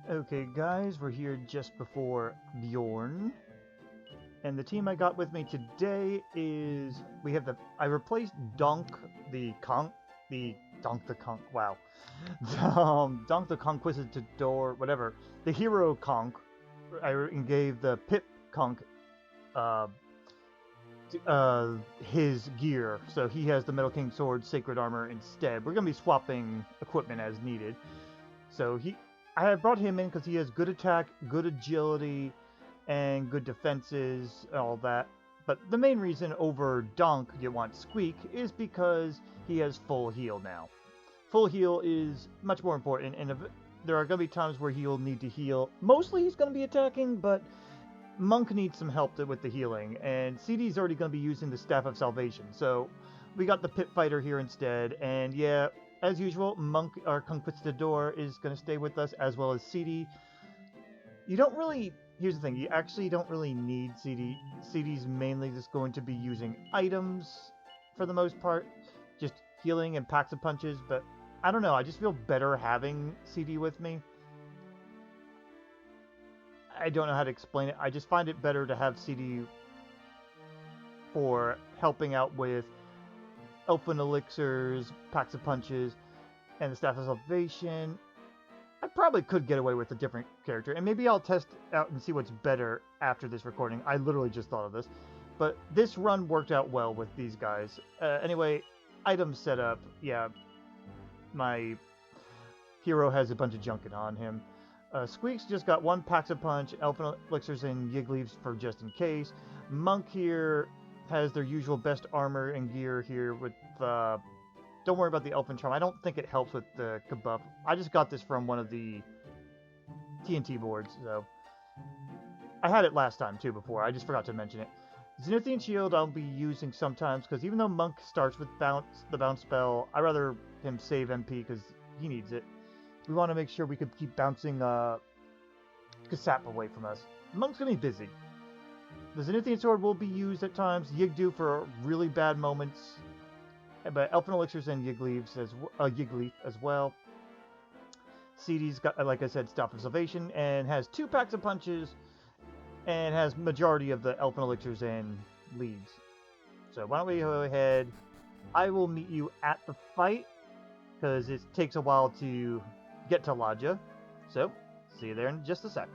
Okay, guys, we're here just before Bjorn. And the team I got with me today is... I replaced Donk the Conk... Donk the Conk, wow. Donk the Conkuistador, whatever. The Hero Conk. I gave the Pip Conk his gear, so he has the Metal King Sword, Sacred Armor instead. We're going to be swapping equipment as needed. So I have brought him in because he has good attack, good agility, and good defenses, and all that. But the main reason over Donk you want Squeak is because he has full heal now. Full heal is much more important, and there are going to be times where he'll need to heal. Mostly he's going to be attacking, but Monk needs some help with the healing, and CD's already going to be using the Staff of Salvation, so we got the Pit Fighter here instead, and yeah, as usual, Monk, our Conkuistador, is going to stay with us, as well as CD. You don't really... Here's the thing, you actually don't really need CD. CD's mainly just going to be using items, for the most part, just healing and packs of punches, but I don't know, I just feel better having CD with me. I don't know how to explain it. I just find it better to have CD for helping out with Elfin Elixirs, Packs of Punches, and the Staff of Salvation. I probably could get away with a different character, and maybe I'll test out and see what's better after this recording. I literally just thought of this. But this run worked out well with these guys. Anyway, item setup. Yeah, my hero has a bunch of junket on him. Squeak's just got one Packs of Punch, Elfin Elixirs, and Yiggleaves for just in case. Monk here has their usual best armor and gear here with... don't worry about the Elfin Charm. I don't think it helps with the Kabuff. I just got this from one of the TNT boards, so... I had it last time, too, before. I just forgot to mention it. Zenithian Shield I'll be using sometimes, because even though Monk starts with the bounce spell, I'd rather him save MP, because he needs it. We want to make sure we could keep bouncing Kasap away from us. Monk's going to be busy. The Zenithian Sword will be used at times. Yigdu for really bad moments. But Elfin Elixirs and Yiggleaves as well. CD's got, like I said, Staff of Salvation, and has 2 Packs of Punches, and has majority of the Elfin Elixirs and leads. So why don't we go ahead. I will meet you at the fight, because it takes a while to get to Ladja. So, see you there in just a sec.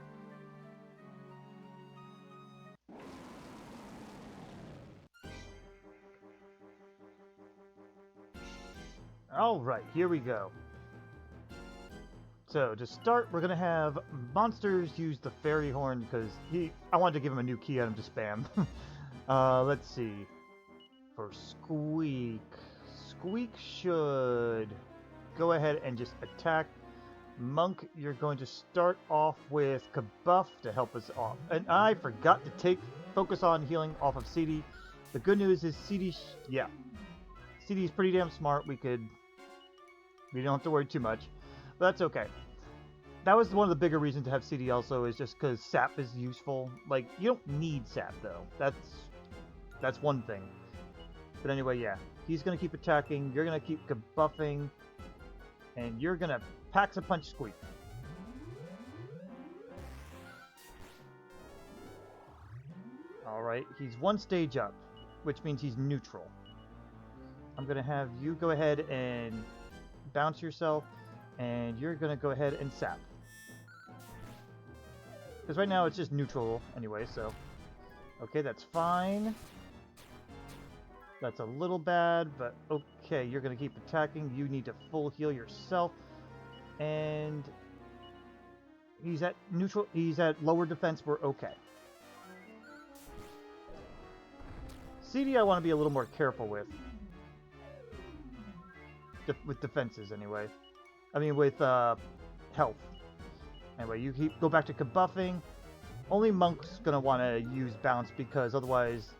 Alright, here we go. So, to start, we're going to have monsters use the fairy horn, because I wanted to give him a new key item to spam. Let's see. For Squeak. Squeak should go ahead and just attack. Monk, you're going to start off with Kabuff to help us off. And I forgot to focus on healing off of CD. The good news is CD's pretty damn smart. We don't have to worry too much. But that's okay. That was one of the bigger reasons to have CD also, is just because Sap is useful. Like, you don't need Sap though. That's one thing. But anyway, yeah. He's going to keep attacking, you're going to keep Kabuffing, and you're going to Packs a Punch Squeak. Alright, he's 1 stage up, which means he's neutral. I'm going to have you go ahead and bounce yourself, and you're going to go ahead and Sap. Because right now it's just neutral anyway, so... Okay, that's fine. That's a little bad, but okay, you're going to keep attacking. You need to full heal yourself. And he's at neutral, he's at lower defense, we're okay. CD I want to be a little more careful with. With defenses anyway. I mean with health. Anyway, you go back to Kabuffing. Only Monk's going to want to use bounce, because otherwise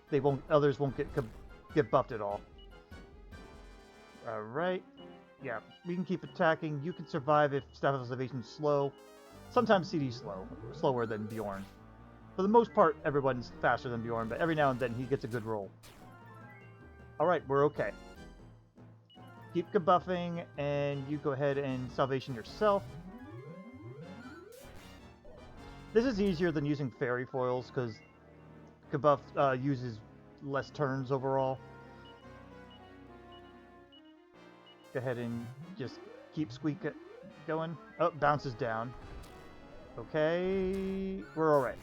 others won't get buffed at all. Alright. Yeah, we can keep attacking. You can survive if Staff of Salvation's slow. Sometimes CD's slower than Bjorn. For the most part, everyone's faster than Bjorn, but every now and then he gets a good roll. Alright, we're okay. Keep Kabuffing, and you go ahead and Salvation yourself. This is easier than using fairy foils, because Kabuff uses less turns overall. Go ahead and just keep Squeak going. Oh, bounces down. Okay, we're alright.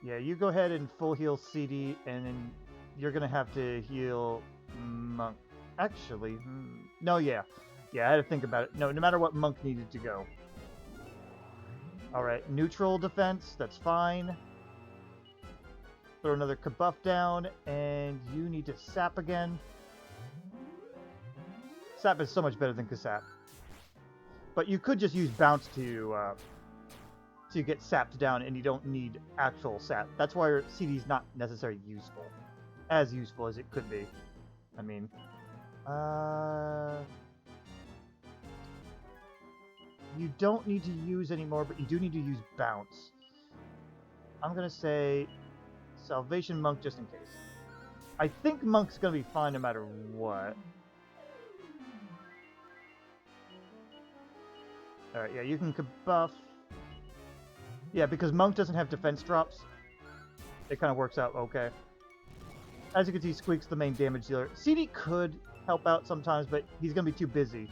Yeah, you go ahead and full heal CD, and then you're gonna have to heal Monk. Actually, no, yeah. Yeah, I had to think about it. No matter what, Monk needed to go. Alright, neutral defense, that's fine. Throw another Kabuff down, and you need to Sap again. Sap is so much better than Kasap. But you could just use Bounce to get sapped down, and you don't need actual sap. That's why CD's not necessarily useful. As useful as it could be. I mean... You don't need to use anymore, but you do need to use Bounce. I'm gonna say... Salvation Monk just in case. I think Monk's gonna be fine no matter what. Alright, yeah, you can Kabuff. Yeah, because Monk doesn't have defense drops. It kind of works out okay. As you can see, Squeak's the main damage dealer. CD could help out sometimes, but he's going to be too busy.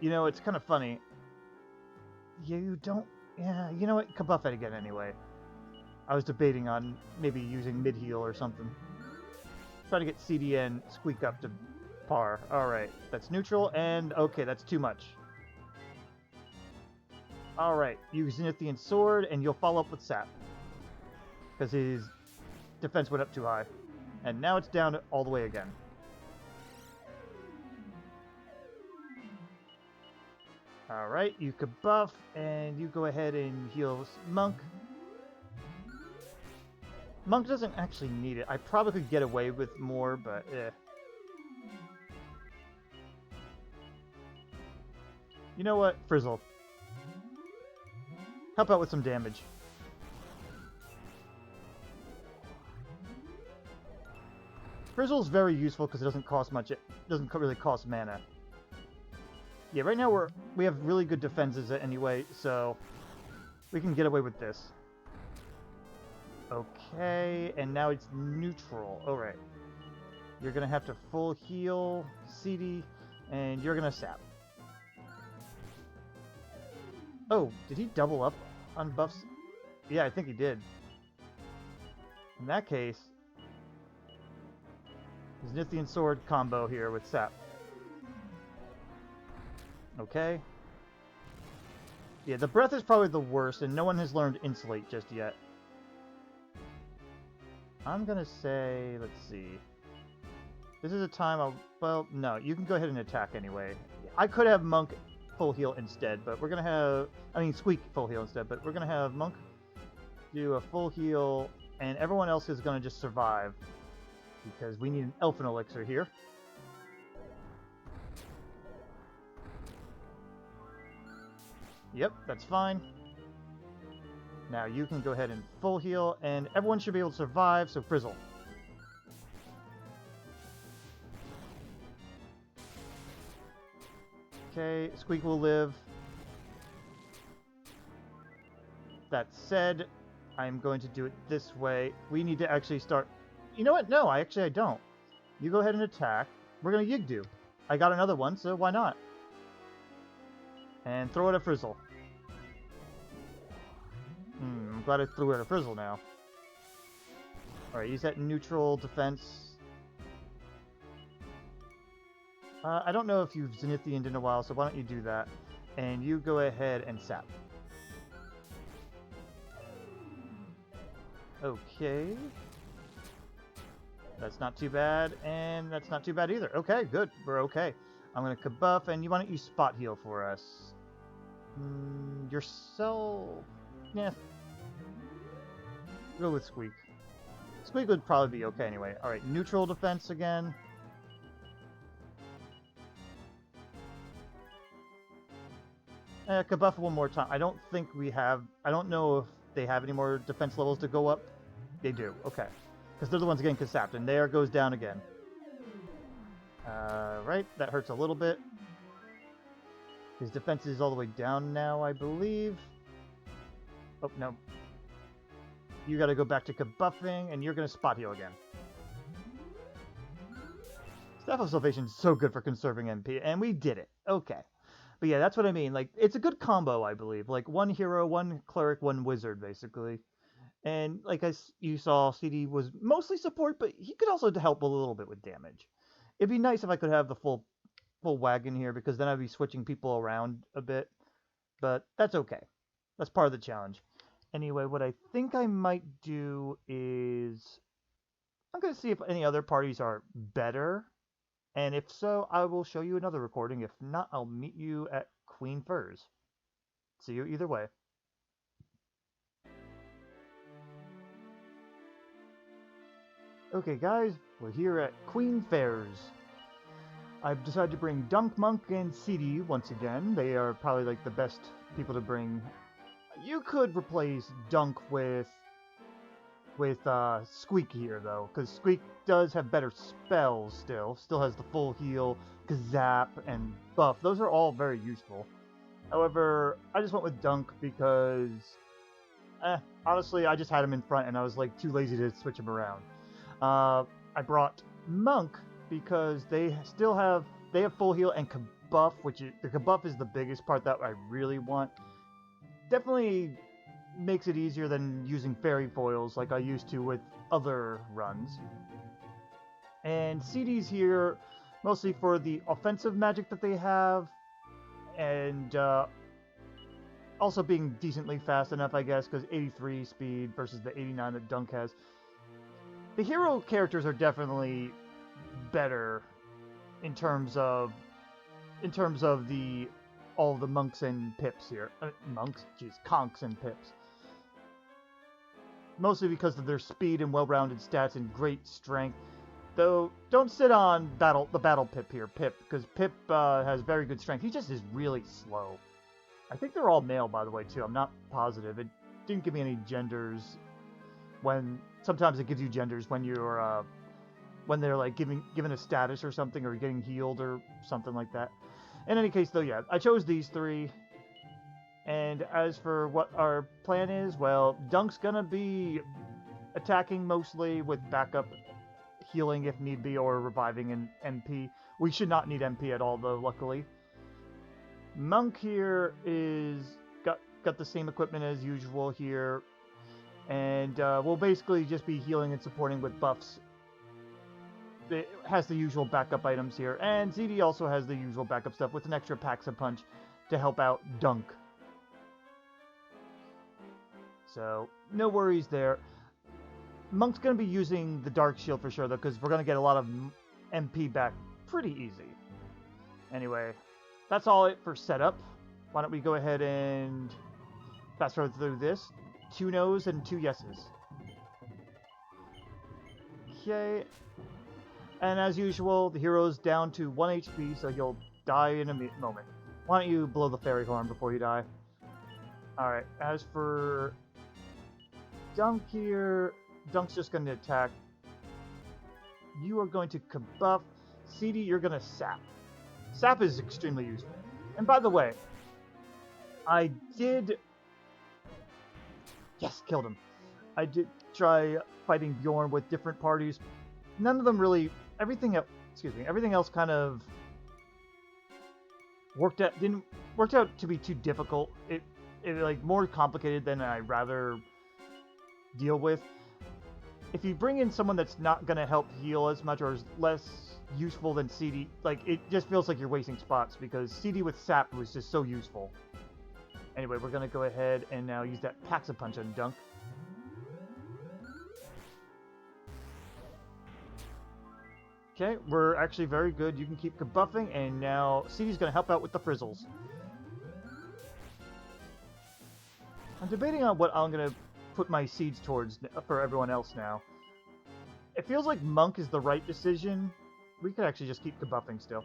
You know, it's kind of funny. You don't... Yeah, you know what? Kabuff it again anyway. I was debating on maybe using mid-heal or something. Try to get CD and Squeak up to par. Alright, that's neutral, and okay, that's too much. Alright, use Zenithian Sword, and you'll follow up with Sap. Because his defense went up too high. And now it's down all the way again. Alright, you Kabuff, and you go ahead and heal Monk. Monk doesn't actually need it. I probably could get away with more, but eh. You know what? Frizzle. Help out with some damage. Frizzle's very useful because it doesn't cost much. It doesn't really cost mana. Yeah, right now we have really good defenses anyway, so we can get away with this. Okay, and now it's neutral. Alright. You're gonna have to full heal CD, and you're gonna Sap. Oh, did he double up on buffs? Yeah, I think he did. In that case, Zenithian Sword combo here with Sap. Okay. Yeah, the breath is probably the worst, and no one has learned Insulate just yet. I'm gonna say, let's see. This is a time well, no, you can go ahead and attack anyway. I could have Monk full heal instead, but we're gonna have, Squeak full heal instead, but we're gonna have Monk do a full heal, and everyone else is gonna just survive, because we need an Elfin Elixir here. Yep, that's fine. Now you can go ahead and full heal, and everyone should be able to survive, so Frizzle. Okay, Squeak will live. That said, I'm going to do it this way. We need to actually start... You know what? No, I don't. You go ahead and attack. We're going to Yigdu. I got another one, so why not? And throw it at Frizzle. I'm glad I threw it at Frizzle now. Alright, use that neutral defense. I don't know if you've Zenithian'd in a while, so why don't you do that? And you go ahead and Sap. Okay. That's not too bad, and that's not too bad either. Okay, good. We're okay. I'm going to Kabuff, and why don't you Spot Heal for us? Yourself? Yeah. Go with Squeak. Squeak would probably be okay anyway. Alright, neutral defense again. Kabuff one more time. I don't think we have... I don't know if they have any more defense levels to go up. They do. Okay. Because they're the ones getting Kasap, and there goes down again. Right, that hurts a little bit. His defense is all the way down now, I believe. Oh, no. You gotta go back to kabuffing, and you're gonna spot heal again. Staff of Salvation is so good for conserving MP, and we did it. Okay. But yeah, that's what I mean. Like, it's a good combo, I believe. Like, one hero, one cleric, one wizard, basically. And like you saw, CD was mostly support, but he could also help a little bit with damage. It'd be nice if I could have the full wagon here, because then I'd be switching people around a bit. But that's okay. That's part of the challenge. Anyway, what I think I might do is I'm going to see if any other parties are better. And if so, I will show you another recording. If not, I'll meet you at Queen Ferz. See you either way. Okay guys, we're here at Queen Ferz. I've decided to bring Dunk, Monk, and CD once again. They are probably like the best people to bring. You could replace Dunk with Squeak here though, because Squeak does have better spells still. Still has the full heal, Kasap, and buff. Those are all very useful. However, I just went with Dunk because, honestly, I just had him in front and I was like too lazy to switch him around. I brought Monk because they have full heal and kabuff, the kabuff is the biggest part that I really want. Definitely makes it easier than using fairy foils like I used to with other runs. And CD's here mostly for the offensive magic that they have, and also being decently fast enough, I guess, because 83 speed versus the 89 that Dunk has. The hero characters are definitely better in terms of all the monks and pips here. Conks and pips. Mostly because of their speed and well-rounded stats and great strength. Though, don't sit on the battle Pip here, because Pip has very good strength. He just is really slow. I think they're all male, by the way, too. I'm not positive. It didn't give me any genders. Sometimes it gives you genders when you're when they're like given a status or something, or getting healed or something like that. In any case, though, yeah, I chose these three. And as for what our plan is, well, Dunk's gonna be attacking mostly with backup healing if need be, or reviving an MP. We should not need MP at all, though, luckily. Monk here is got the same equipment as usual here, and we'll basically just be healing and supporting with buffs. It has the usual backup items here, and ZD also has the usual backup stuff with an extra Paxa Punch to help out Dunk. So, no worries there. Monk's going to be using the Dark Shield for sure, though, because we're going to get a lot of MP back pretty easy. Anyway, that's all it for setup. Why don't we go ahead and fast forward through this. 2 no's and 2 yeses. Okay. And as usual, the hero's down to 1 HP, so he'll die in a moment. Why don't you blow the fairy horn before you die? Alright, as for Dunk here, Dunk's just going to attack. You are going to kabuff. CD, you're going to sap. Sap is extremely useful. And by the way, I did... Yes, killed him. I did try fighting Bjorn with different parties. None of them really... Everything else kind of worked out to be too difficult. It like more complicated than I'd rather deal with. If you bring in someone that's not going to help heal as much or is less useful than CD, like, it just feels like you're wasting spots, because CD with Sap was just so useful. Anyway, we're going to go ahead and now use that Paxa Punch on Dunk. Okay, we're actually very good. You can keep kabuffing, and now CD's going to help out with the frizzles. I'm debating on what I'm going to put my seeds towards for everyone else now. It feels like Monk is the right decision. We could actually just keep kabuffing still.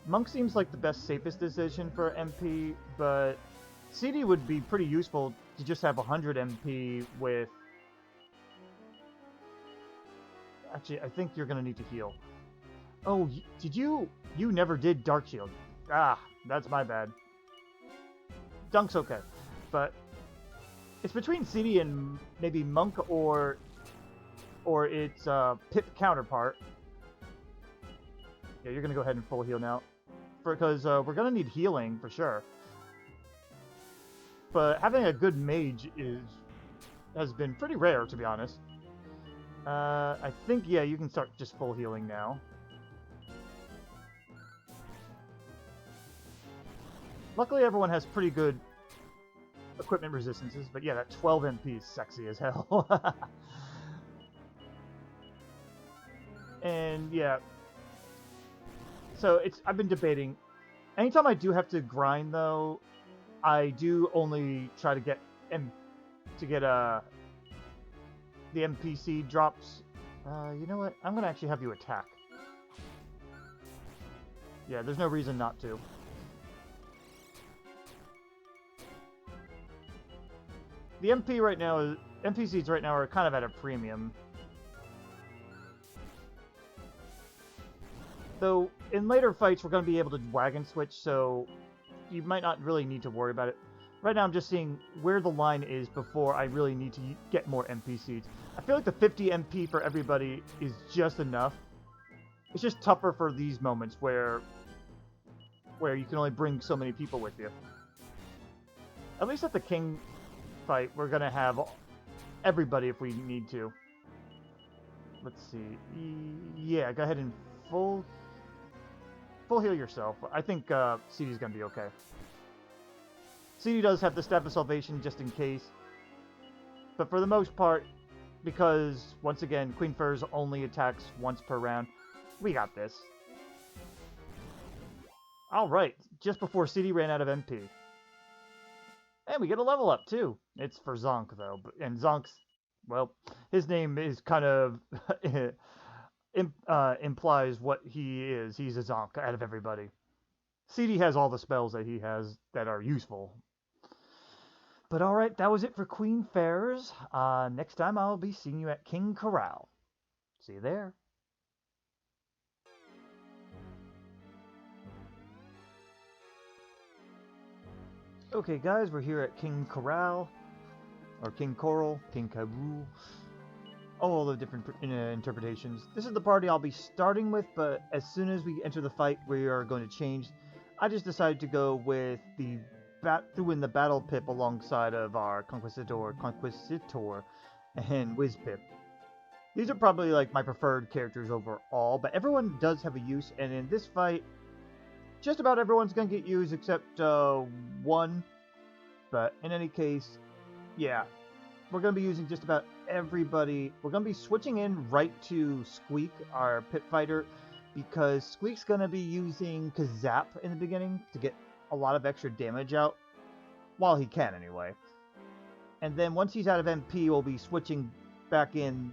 Monk seems like the best, safest decision for MP, but CD would be pretty useful to just have 100 MP with... Actually, I think you're going to need to heal. Oh, did you? You never did Dark Shield. Ah, that's my bad. Dunk's okay, but it's between CD and maybe Monk or its Pip counterpart. Yeah, you're gonna go ahead and full heal now, because we're gonna need healing for sure. But having a good mage has been pretty rare, to be honest. I think, yeah, you can start just full healing now. Luckily, everyone has pretty good equipment resistances, but yeah, that 12 MP is sexy as hell. And yeah, so I've been debating. Anytime I do have to grind, though, I do only try to get the NPC drops. You know what? I'm gonna actually have you attack. Yeah, there's no reason not to. The NPCs right now are kind of at a premium. Though, in later fights, we're going to be able to wagon switch, so you might not really need to worry about it. Right now, I'm just seeing where the line is before I really need to get more NPCs. I feel like the 50 MP for everybody is just enough. It's just tougher for these moments where you can only bring so many people with you. At least at the king fight, we're going to have everybody if we need to. Let's see. Yeah, go ahead and full heal yourself. I think CD's going to be okay. CD does have the Staff of Salvation just in case. But for the most part, because, once again, Queen Ferz only attacks once per round, we got this. Alright, just before CD ran out of MP. And we get a level up, too. It's for Zonk, though. And Zonk's, well, his name is kind of implies what he is. He's a Zonk out of everybody. CD has all the spells that he has that are useful. But alright, that was it for Queen Ferz. Next time I'll be seeing you at King Korol. See you there. Okay guys, we're here at King Korol, or King Korol, King Kabul, all the different interpretations. This is the party I'll be starting with, but as soon as we enter the fight, we are going to change. I just decided to go with the threw in the Battle Pip alongside of our Conkuisitor, and Wiz Pip. These are probably like my preferred characters overall, but everyone does have a use, and in this fight, just about everyone's going to get used except one. But in any case, yeah, we're going to be using just about everybody. We're going to be switching in right to Squeak, our pit fighter, because Squeak's going to be using Kasap in the beginning to get a lot of extra damage out, while he can anyway. And then once he's out of MP, we'll be switching back in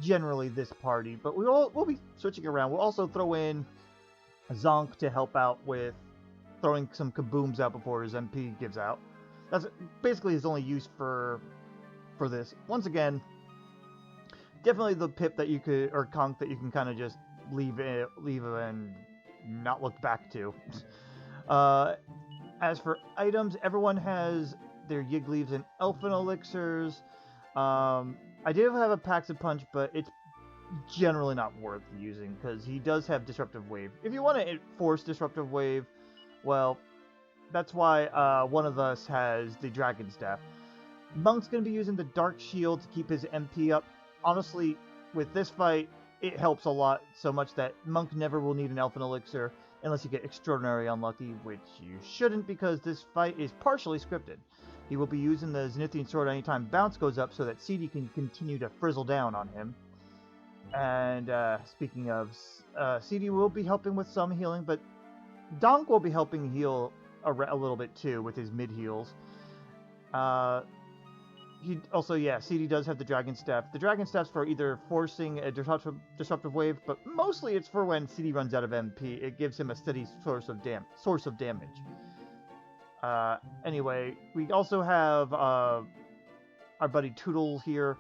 generally this party, but we'll be switching around. We'll also throw in Zonk to help out with throwing some kabooms out before his MP gives out. That's basically his only use for this. Once again, definitely the Pip that you could, or Conk that you can kind of just leave and not look back to. As for items, everyone has their Yiggleaves and Elfin Elixirs. I do have a Pax Punch, but it's generally not worth using because he does have Disruptive Wave. If you want to force Disruptive Wave, well, that's why one of us has the Dragon Staff. Monk's going to be using the Dark Shield to keep his MP up. Honestly, with this fight, it helps a lot, so much that Monk never will need an Elfin Elixir unless you get extraordinarily unlucky, which you shouldn't because this fight is partially scripted. He will be using the Zenithian Sword anytime bounce goes up so that CD can continue to frizzle down on him. And speaking of, CD will be helping with some healing, but Donk will be helping heal a little bit too with his mid heals. He also, yeah, CD does have the Dragon Staff. The Dragon Staff's for either forcing a disruptive wave, but mostly it's for when CD runs out of MP. It gives him a steady source of damage. Anyway, we also have our buddy Tootle here.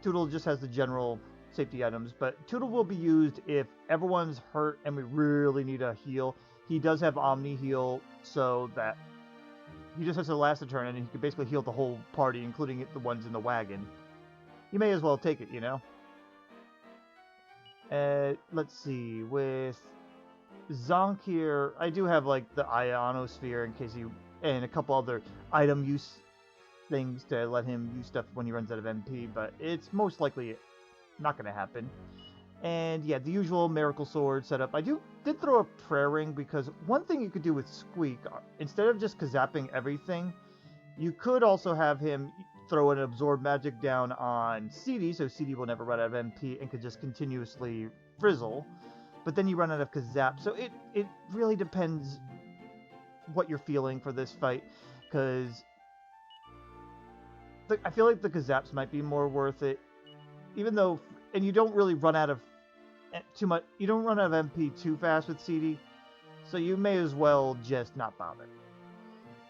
Tootle just has the general safety items, but Tootle will be used if everyone's hurt and we really need a heal. He does have Omni Heal, so that he just has to last a turn, and he can basically heal the whole party, including the ones in the wagon. You may as well take it, you know? Let's see, with Zonk here, I do have, like, the Ionosphere in case you... and a couple other item use things to let him use stuff when he runs out of MP, but it's most likely not going to happen. And yeah, the usual Miracle Sword setup. I did throw a Prayer Ring because one thing you could do with Squeak, instead of just kazapping everything, you could also have him throw an Absorb Magic down on CD, so CD will never run out of MP and could just continuously frizzle. But then you run out of Kazap, so it really depends what you're feeling for this fight, because I feel like the Kazaps might be more worth it, even though, and you don't really run out of too much, you don't run out of MP too fast with CD, so you may as well just not bother.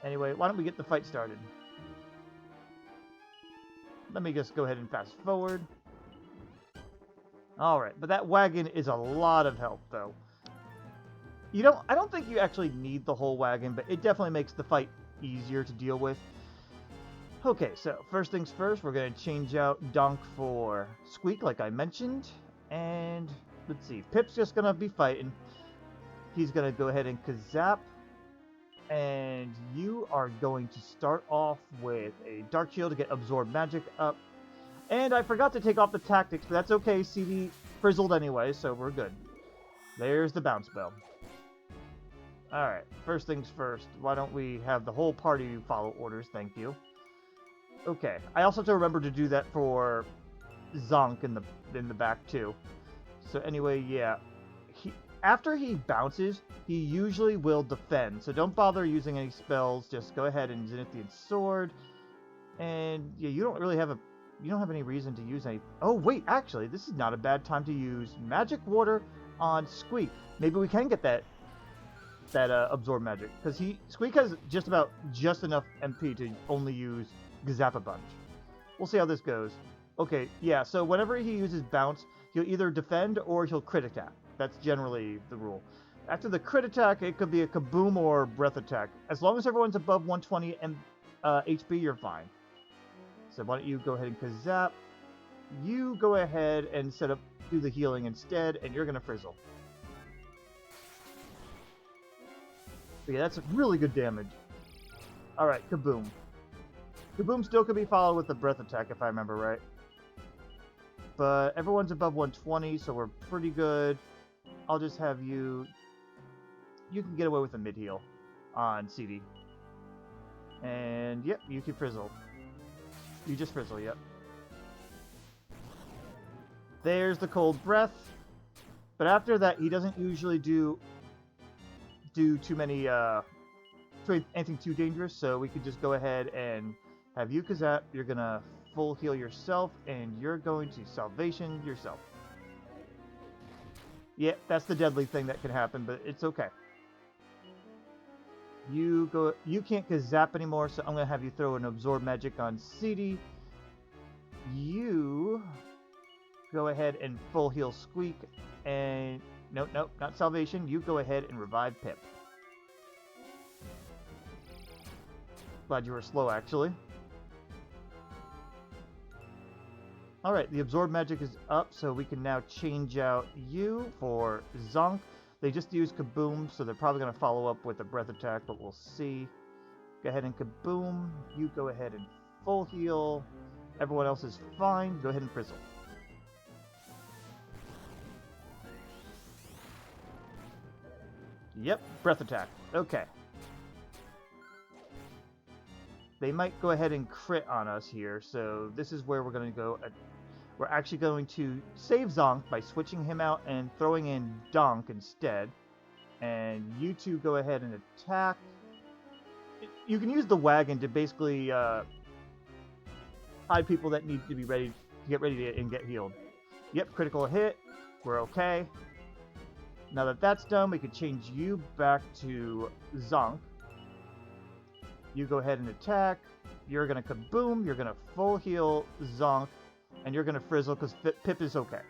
Anyway, why don't we get the fight started? Let me just go ahead and fast forward. Alright, but that wagon is a lot of help, though. I don't think you actually need the whole wagon, but it definitely makes the fight easier to deal with. Okay, so first things first, we're going to change out Donk for Squeak, like I mentioned. And let's see, Pip's just going to be fighting. He's going to go ahead and Kazap. And you are going to start off with a Dark Shield to get Absorb Magic up. And I forgot to take off the Tactics, but that's okay. CD frizzled anyway, so we're good. There's the Bounce Bell. Alright, first things first. Why don't we have the whole party follow orders? Thank you. Okay, I also have to remember to do that for Zonk in the back, too. So anyway, yeah. After he bounces, he usually will defend. So don't bother using any spells. Just go ahead and Zenithian Sword. And yeah, you don't really have you don't have any reason to use any... Oh, wait, actually, this is not a bad time to use Magic Water on Squeak. Maybe we can get that Absorb Magic. Because Squeak has just enough MP to only use Gazap a bunch. We'll see how this goes. Okay, yeah, so whenever he uses Bounce, he'll either defend or he'll crit attack. That's generally the rule. After the crit attack, it could be a Kaboom or Breath attack. As long as everyone's above 120 HP, you're fine. So why don't you go ahead and Kazap. You go ahead and do the healing instead, and you're going to frizzle. But yeah, that's really good damage. Alright, Kaboom. Kaboom still could be followed with a Breath attack, if I remember right. But everyone's above 120, so we're pretty good. I'll just have you... You can get away with a mid-heal on CD. And, yep, you can frizzle. You just frizzle, yep. There's the Cold Breath. But after that, he doesn't usually do too many, anything too dangerous, so we could just go ahead and have you Kazap. You're gonna full heal yourself, and you're going to Salvation yourself. Yeah, that's the deadly thing that can happen, but it's okay. You can't Kazap anymore, so I'm gonna have you throw an Absorb Magic on CD. You go ahead and full heal Squeak, and nope, not Salvation. You go ahead and revive Pip. Glad you were slow, actually. Alright, the Absorb Magic is up, so we can now change out you for Zonk. They just use Kaboom, so they're probably going to follow up with a Breath attack, but we'll see. Go ahead and Kaboom. You go ahead and full heal. Everyone else is fine. Go ahead and frizzle. Yep, Breath attack. Okay. They might go ahead and crit on us here, so this is where we're going to go. We're actually going to save Zonk by switching him out and throwing in Donk instead. And you two go ahead and attack. You can use the wagon to basically hide people that need to be ready to get ready and get healed. Yep, critical hit. We're okay. Now that that's done, we can change you back to Zonk. You go ahead and attack. You're going to Kaboom. You're going to full heal Zonk. And you're going to frizzle because Pip is okay.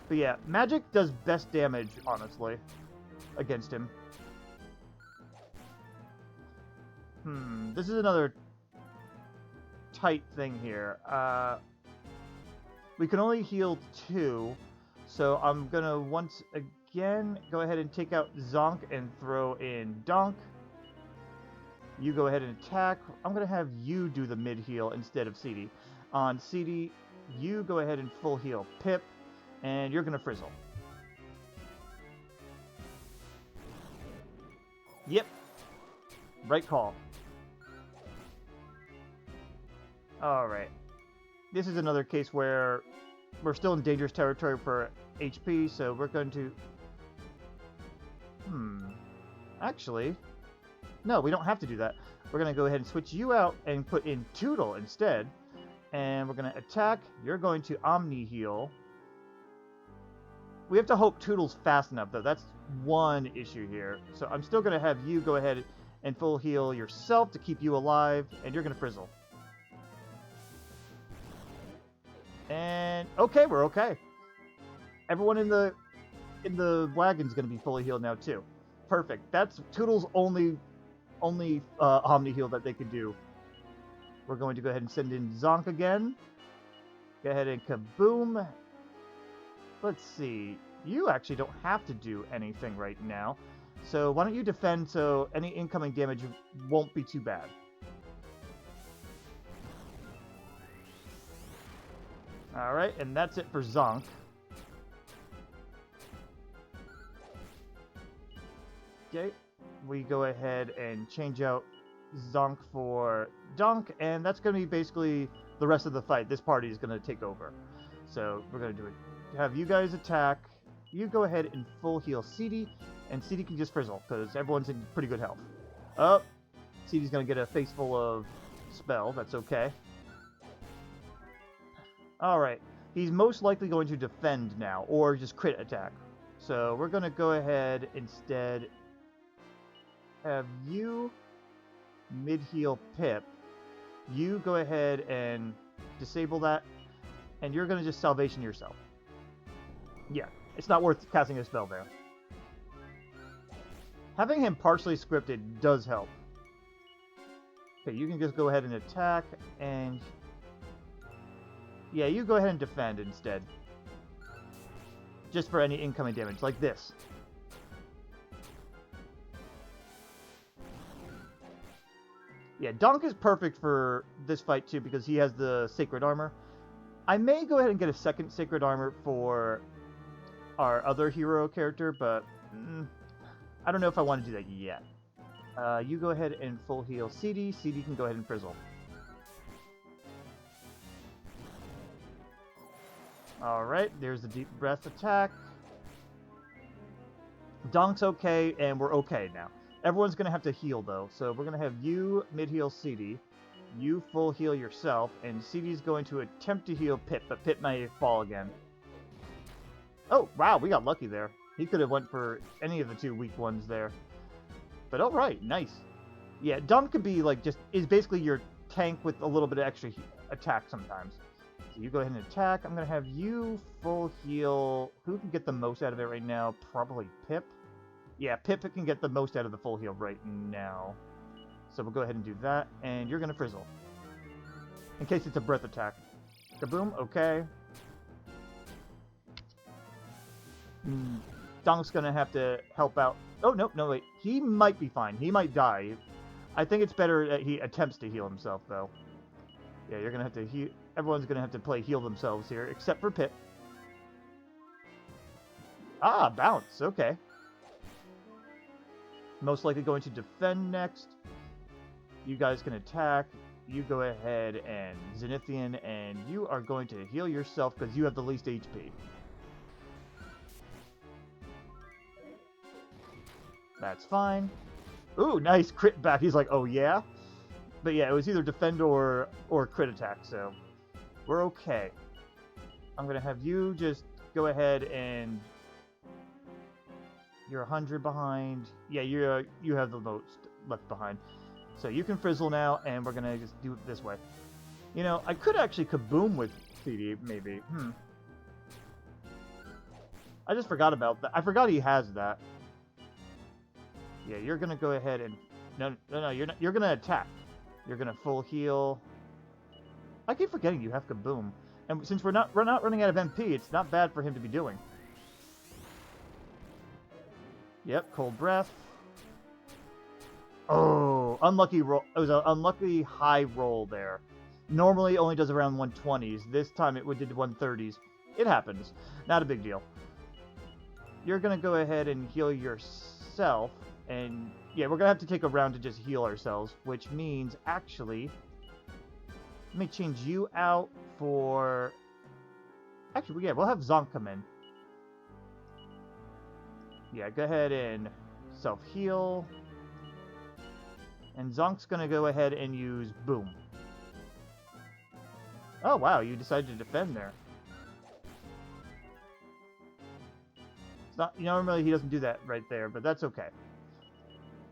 But yeah, magic does best damage, honestly, against him. This is another tight thing here. We can only heal 2, so I'm gonna once again go ahead and take out Zonk and throw in Donk. You go ahead and attack. I'm gonna have you do the mid heal instead of CD. On CD, you go ahead and full heal Pip, and you're gonna frizzle. Yep. Right call. Alright. This is another case where we're still in dangerous territory for HP, so we're going to... Actually... No, we don't have to do that. We're going to go ahead and switch you out and put in Toodle instead. And we're going to attack. You're going to Omni heal. We have to hope Toodle's fast enough, though. That's one issue here. So I'm still going to have you go ahead and full heal yourself to keep you alive, and you're going to frizzle. And okay, we're okay. Everyone in the wagon's going to be fully healed now too. Perfect. That's Toodle's only Omni heal that they could do. We're going to go ahead and send in Zonk again. Go ahead and kaboom. Let's see. You actually don't have to do anything right now. So why don't you defend so any incoming damage won't be too bad. Alright, and that's it for Zonk. Okay, we go ahead and change out Zonk for Donk, and that's going to be basically the rest of the fight. This party is going to take over. So we're going to do it. Have you guys attack. You go ahead and full heal CD, and CD can just frizzle, because everyone's in pretty good health. Oh, CD's going to get a face full of spell. That's okay. Alright, he's most likely going to defend now, or just crit attack. So we're going to go ahead instead have you mid-heal Pip. You go ahead and disable that, and you're going to just salvation yourself. Yeah, it's not worth casting a spell there. Having him partially scripted does help. Okay, you can just go ahead and attack, and... yeah, you go ahead and defend instead. Just for any incoming damage, like this. Yeah, Donk is perfect for this fight too because he has the Sacred Armor. I may go ahead and get a second Sacred Armor for our other hero character, but I don't know if I want to do that yet. You go ahead and full heal CD. CD can go ahead and frizzle. Alright, there's the deep breath attack. Donk's okay, and we're okay now. Everyone's going to have to heal, though, so we're going to have you mid-heal CD, you full heal yourself, and CD's going to attempt to heal Pip, but Pip may fall again. Oh, wow, we got lucky there. He could have went for any of the two weak ones there. But alright, nice. Yeah, Donk could be, like, is basically your tank with a little bit of extra attack sometimes. So you go ahead and attack. I'm going to have you full heal. Who can get the most out of it right now? Probably Pip. Yeah, Pip can get the most out of the full heal right now. So we'll go ahead and do that. And you're going to frizzle. In case it's a breath attack. Kaboom. Okay. Donk's going to have to help out. Oh, no, wait. He might be fine. He might die. I think it's better that he attempts to heal himself, though. Yeah, you're going to have to heal. Everyone's going to have to play heal themselves here, except for Pip. Ah, bounce. Okay. Most likely going to defend next. You guys can attack. You go ahead and Zenithian, and you are going to heal yourself because you have the least HP. That's fine. Ooh, nice crit back. He's like, oh yeah? But yeah, it was either defend or crit attack, so we're okay. I'm going to have you just go ahead and... You're 100 behind. Yeah, you have the most left behind. So you can frizzle now, and we're going to just do it this way. You know, I could actually kaboom with CD, maybe. I just forgot about that. I forgot he has that. Yeah, you're gonna go ahead and... No, you're not. You're gonna attack. You're gonna full heal. I keep forgetting you have Kaboom. And since we're not running out of MP, it's not bad for him to be doing. Yep, Cold Breath. Oh, unlucky roll. It was an unlucky high roll there. Normally it only does around 120s. This time it did 130s. It happens. Not a big deal. You're going to go ahead and heal yourself. And yeah, we're going to have to take a round to just heal ourselves. Which means, actually, let me change you out for... Actually, yeah, we'll have Zonk come in. Yeah, go ahead and self-heal. And Zonk's going to go ahead and use Boom. Oh, wow, you decided to defend there. It's not, normally he doesn't do that right there, but that's okay.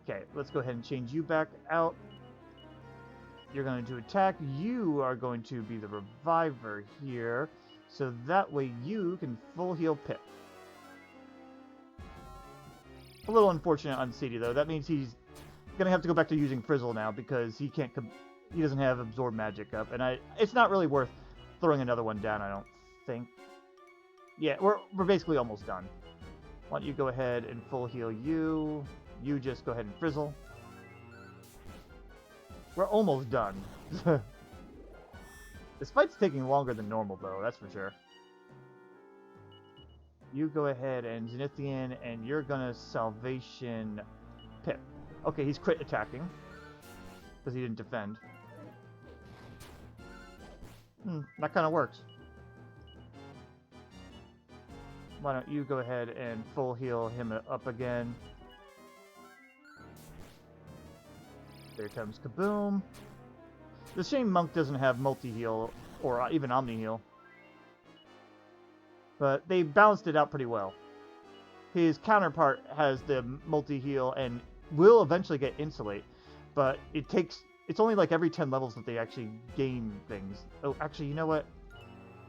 Okay, let's go ahead and change you back out. You're going to attack. You are going to be the reviver here, so that way you can full heal Pip. A little unfortunate on CD, though. That means he's gonna have to go back to using Frizzle now because he can't. He doesn't have Absorb Magic up, and it's not really worth throwing another one down. I don't think. Yeah, we're basically almost done. Why don't you go ahead and full heal you? You just go ahead and Frizzle. We're almost done. This fight's taking longer than normal, though. That's for sure. You go ahead and Zenithian, and you're gonna Salvation Pip. Okay, he's crit attacking. Because he didn't defend. That kind of works. Why don't you go ahead and full heal him up again. There comes Kaboom. It's a shame Monk doesn't have multi-heal, or even Omni-heal. But they balanced it out pretty well. His counterpart has the multi-heal and will eventually get Insulate, but it's only like every 10 levels that they actually gain things. Oh, actually, you know what?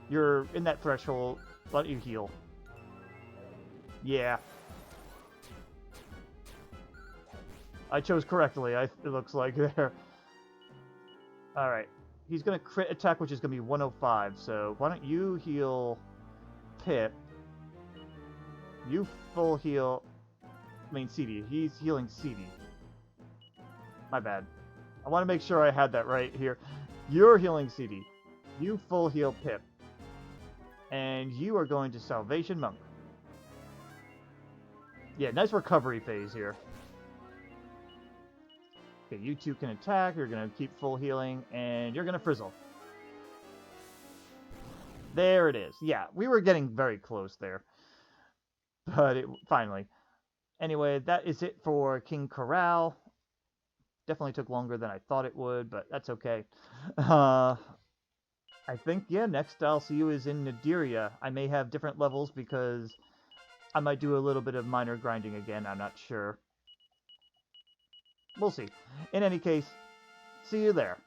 You're in that threshold. Why don't you heal? Yeah. I chose correctly, it looks like there. Alright. He's going to crit attack, which is going to be 105, so why don't you heal Pip? You full heal... I mean, CD. He's healing CD. My bad. I want to make sure I had that right here. You're healing CD. You full heal Pip. And you are going to Salvation Monk. Yeah, nice recovery phase here. Okay, you two can attack. You're going to keep full healing. And you're going to Frizzle. There it is. Yeah, we were getting very close there. But finally. Anyway, that is it for King Korol. Definitely took longer than I thought it would, but that's okay. I think, yeah, next I'll see you is in Nadiria. I may have different levels because I might do a little bit of minor grinding again. I'm not sure. We'll see. In any case, see you there.